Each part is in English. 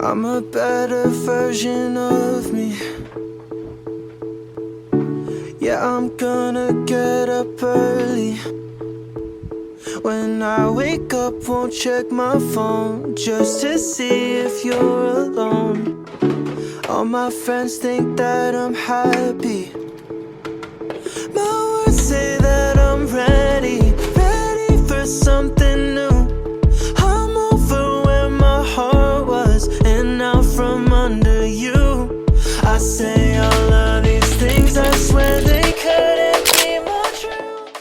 I'm a better version of me. Yeah, I'm gonna get up early. When I wake up, won't check my phone just to see if you're alone. All my friends think that I'm happy. My words say that I'm ready for something new. I'm over where my heart was, and out from under you. I say all of these things, I swear they couldn't be more true.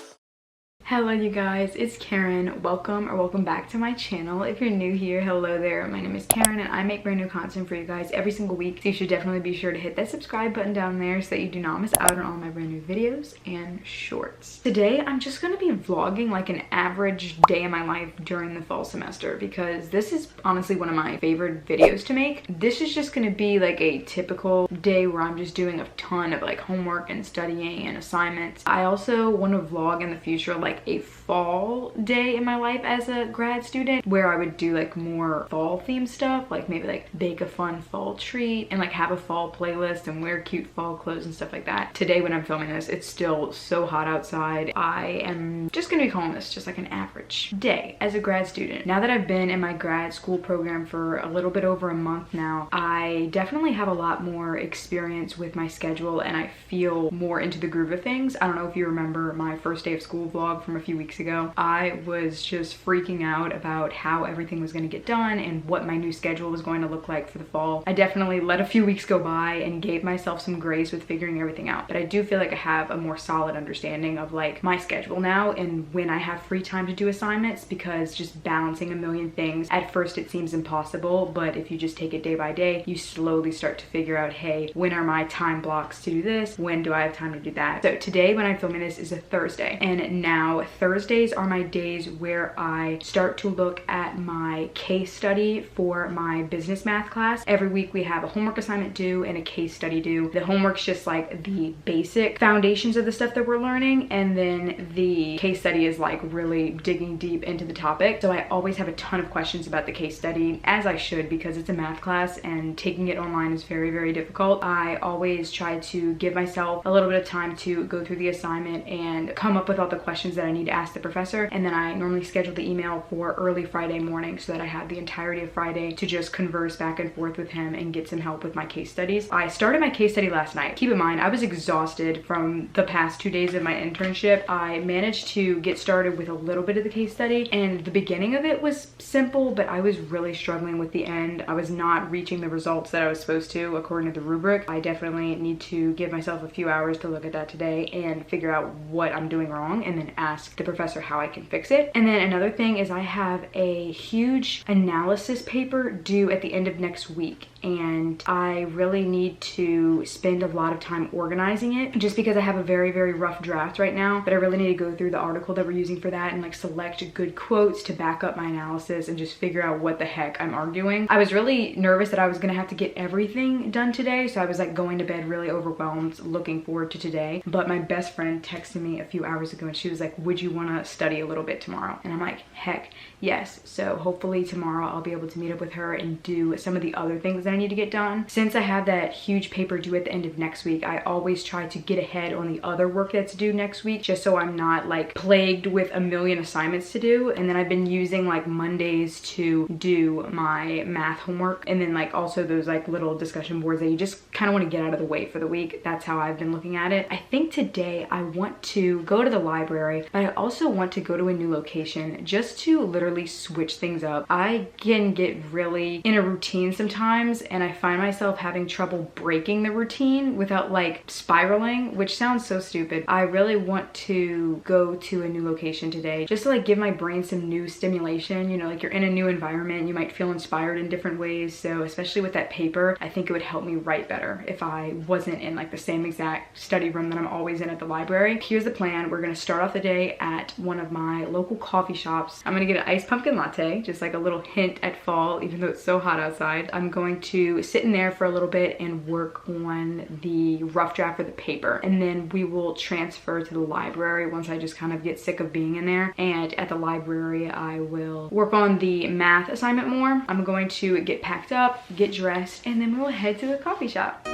Hello you guys, it's Karen. Welcome back to my channel. If you're new here, hello there. My name is Karen and I make brand new content for you guys every single week. So you should definitely be sure to hit that subscribe button down there so that you do not miss out on all my brand new videos and shorts. Today, I'm just gonna be vlogging like an average day in my life during the fall semester because this is honestly one of my favorite videos to make. This is just gonna be like a typical day where I'm just doing a ton of like homework and studying and assignments. I also want to vlog in the future like a fall day in my life as a grad student where I would do like more fall themed stuff, like maybe like bake a fun fall treat and like have a fall playlist and wear cute fall clothes and stuff like that. Today when I'm filming this, it's still so hot outside. I am just gonna be calling this just like an average day as a grad student. Now that I've been in my grad school program for a little bit over a month now, I definitely have a lot more experience with my schedule and I feel more into the groove of things. I don't know if you remember my first day of school vlog from a few weeks ago. I was just freaking out about how everything was going to get done and what my new schedule was going to look like for the fall. I definitely let a few weeks go by and gave myself some grace with figuring everything out, but I do feel like I have a more solid understanding of like my schedule now and when I have free time to do assignments, because just balancing a million things, at first it seems impossible, but if you just take it day by day, you slowly start to figure out, hey, when are my time blocks to do this? When do I have time to do that? So today when I'm filming this is a Thursday, and now Thursdays are my days where I start to look at my case study for my business math class. Every week we have a homework assignment due and a case study due. The homework's just like the basic foundations of the stuff that we're learning, and then the case study is like really digging deep into the topic. So I always have a ton of questions about the case study, as I should, because it's a math class and taking it online is very, very difficult. I always try to give myself a little bit of time to go through the assignment and come up with all the questions that I need to ask the professor, and then I normally schedule the email for early Friday morning so that I have the entirety of Friday to just converse back and forth with him and get some help with my case studies. I started my case study last night. Keep in mind, I was exhausted from the past 2 days of my internship. I managed to get started with a little bit of the case study, and the beginning of it was simple, but I was really struggling with the end. I was not reaching the results that I was supposed to according to the rubric. I definitely need to give myself a few hours to look at that today and figure out what I'm doing wrong and then ask the professor how I can fix it. And then another thing is I have a huge analysis paper due at the end of next week, and I really need to spend a lot of time organizing it just because I have a very, very rough draft right now, but I really need to go through the article that we're using for that and like select good quotes to back up my analysis and just figure out what the heck I'm arguing. I was really nervous that I was gonna have to get everything done today, so I was like going to bed really overwhelmed, looking forward to today. But my best friend texted me a few hours ago and she was like, would you want to study a little bit tomorrow? And I'm like, heck yes. So hopefully tomorrow I'll be able to meet up with her and do some of the other things that I need to get done. Since I have that huge paper due at the end of next week, I always try to get ahead on the other work that's due next week just so I'm not like plagued with a million assignments to do. And then I've been using like Mondays to do my math homework, and then like also those like little discussion boards that you just kind of want to get out of the way for the week. That's how I've been looking at it. I think today I want to go to the library, but I also want to go to a new location just to literally switch things up. I can get really in a routine sometimes and I find myself having trouble breaking the routine without like spiraling, which sounds so stupid. I really want to go to a new location today just to like give my brain some new stimulation. You know, like you're in a new environment, you might feel inspired in different ways. So especially with that paper, I think it would help me write better if I wasn't in like the same exact study room that I'm always in at the library. Here's the plan. We're gonna start off the day today at one of my local coffee shops. I'm gonna get an iced pumpkin latte, just like a little hint at fall, even though it's so hot outside. I'm going to sit in there for a little bit and work on the rough draft for the paper. And then we will transfer to the library once I just kind of get sick of being in there. And at the library, I will work on the math assignment more. I'm going to get packed up, get dressed, and then we'll head to the coffee shop.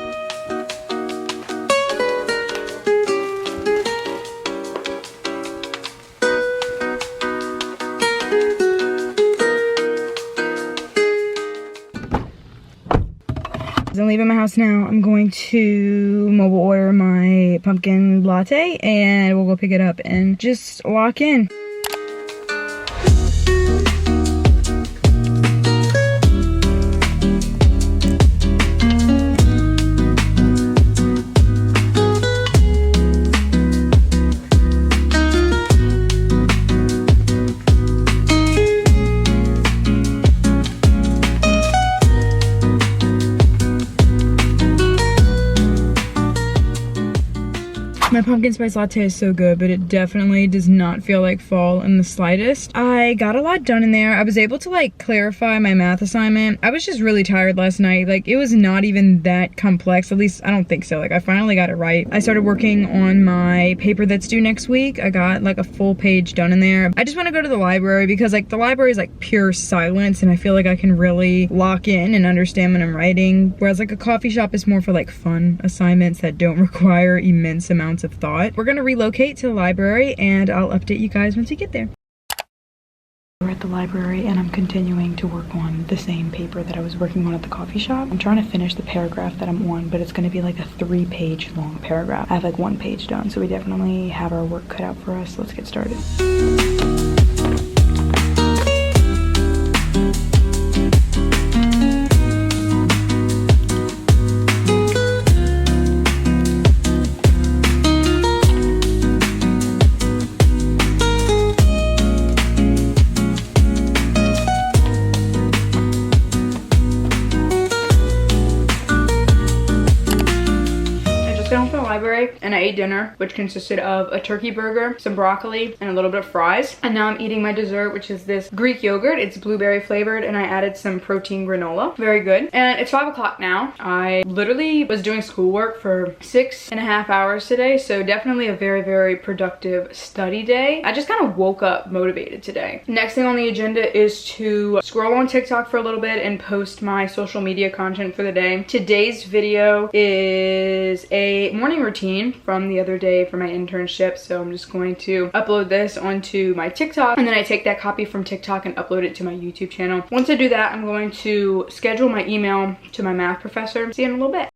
As I'm leaving my house now, I'm going to mobile order my pumpkin latte and we'll go pick it up and just walk in. My pumpkin spice latte is so good, but it definitely does not feel like fall in the slightest. I got a lot done in there. I was able to like clarify my math assignment. I was just really tired last night. Like it was not even that complex. At least I don't think so. Like I finally got it right. I started working on my paper that's due next week. I got like a full page done in there. I just want to go to the library because like the library is like pure silence and I feel like I can really lock in and understand what I'm writing. Whereas like a coffee shop is more for like fun assignments that don't require immense amounts of thought. We're gonna relocate to the library and I'll update you guys once we get there. We're at the library and I'm continuing to work on the same paper that I was working on at the coffee shop. I'm trying to finish the paragraph that I'm on, but it's gonna be like a 3-page long paragraph. I have like 1 page done, so we definitely have our work cut out for us. Let's get started. Library and I ate dinner, which consisted of a turkey burger, some broccoli, and a little bit of fries. And now I'm eating my dessert, which is this Greek yogurt. It's blueberry flavored and I added some protein granola. Very good. And it's 5 o'clock now. I literally was doing schoolwork for 6.5 hours today, so definitely a very, very productive study day. I just kind of woke up motivated today. Next thing on the agenda is to scroll on TikTok for a little bit and post my social media content for the day. Today's video is a morning routine from the other day for my internship, so I'm just going to upload this onto my TikTok and then I take that copy from TikTok and upload it to my YouTube channel. Once I do that, I'm going to schedule my email to my math professor. See you in a little bit.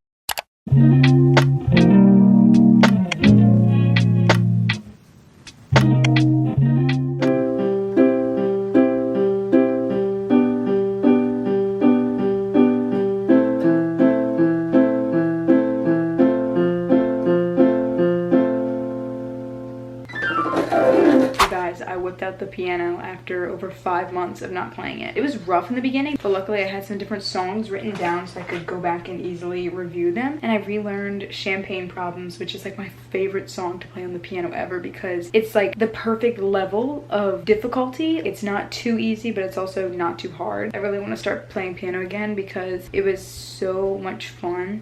I whipped out the piano after over 5 months of not playing it. It was rough in the beginning, but luckily I had some different songs written down so I could go back and easily review them. And I relearned Champagne Problems, which is like my favorite song to play on the piano ever because it's like the perfect level of difficulty. It's not too easy, but it's also not too hard. I really want to start playing piano again because it was so much fun.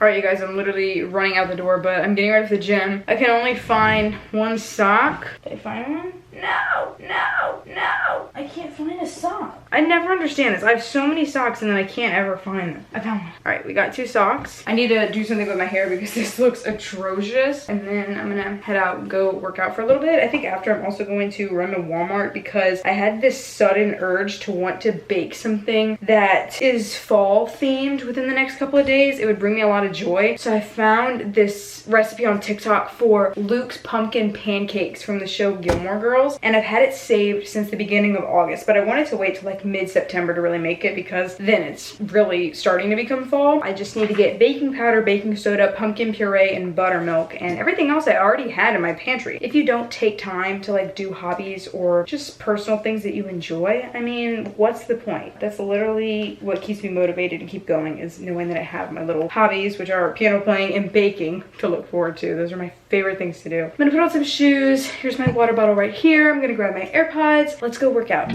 Alright, you guys, I'm literally running out the door, but I'm getting ready for the gym. I can only find 1 sock. Did I find one? No, no, no. I can't find a sock. I never understand this. I have so many socks and then I can't ever find them. I found one. All right, we got 2 socks. I need to do something with my hair because this looks atrocious. And then I'm gonna head out and go work out for a little bit. I think after I'm also going to run to Walmart because I had this sudden urge to want to bake something that is fall themed within the next couple of days. It would bring me a lot of joy. So I found this recipe on TikTok for Luke's pumpkin pancakes from the show Gilmore Girls. And I've had it saved since the beginning beginning of August, but I wanted to wait till like mid-September to really make it because then it's really starting to become fall. I just need to get baking powder, baking soda, pumpkin puree, and buttermilk, and everything else I already had in my pantry. If you don't take time to like do hobbies or just personal things that you enjoy, I mean, what's the point? That's literally what keeps me motivated to keep going, is knowing that I have my little hobbies, which are piano playing and baking, to look forward to. Those are my favorite things to do. I'm gonna put on some shoes. Here's my water bottle right here. I'm gonna grab my AirPods. Let's go work out.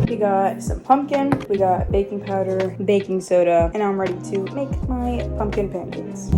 We got some pumpkin, we got baking powder, baking soda, and now I'm ready to make my pumpkin pancakes.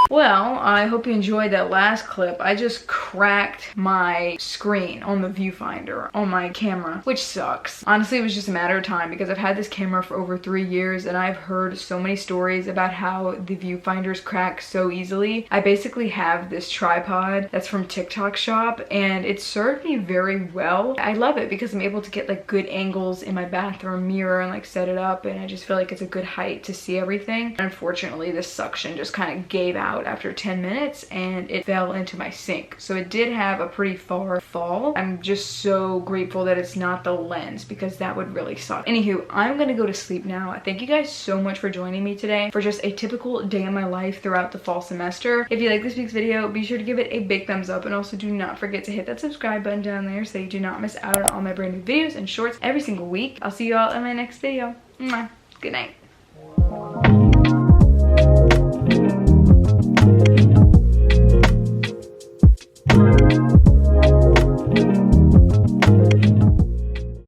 Well, I hope you enjoyed that last clip. I just cracked my screen on the viewfinder on my camera, which sucks. Honestly, it was just a matter of time because I've had this camera for over 3 years and I've heard so many stories about how the viewfinders crack so easily. I basically have this tripod that's from TikTok shop and it served me very well. I love it because I'm able to get like good angles in my bathroom mirror and like set it up, and I just feel like it's a good height to see everything. Unfortunately, this suction just kind of gave out after 10 minutes and it fell into my sink. So it did have a pretty far fall. I'm just so grateful that it's not the lens because that would really suck. Anywho, I'm gonna go to sleep now. Thank you guys so much for joining me today for just a typical day in my life throughout the fall semester. If you like this week's video, be sure to give it a big thumbs up, and also do not forget to hit that subscribe button down there so you do not miss out on all my brand new videos and shorts every single week. I'll see you all in my next video. Mwah. Good night.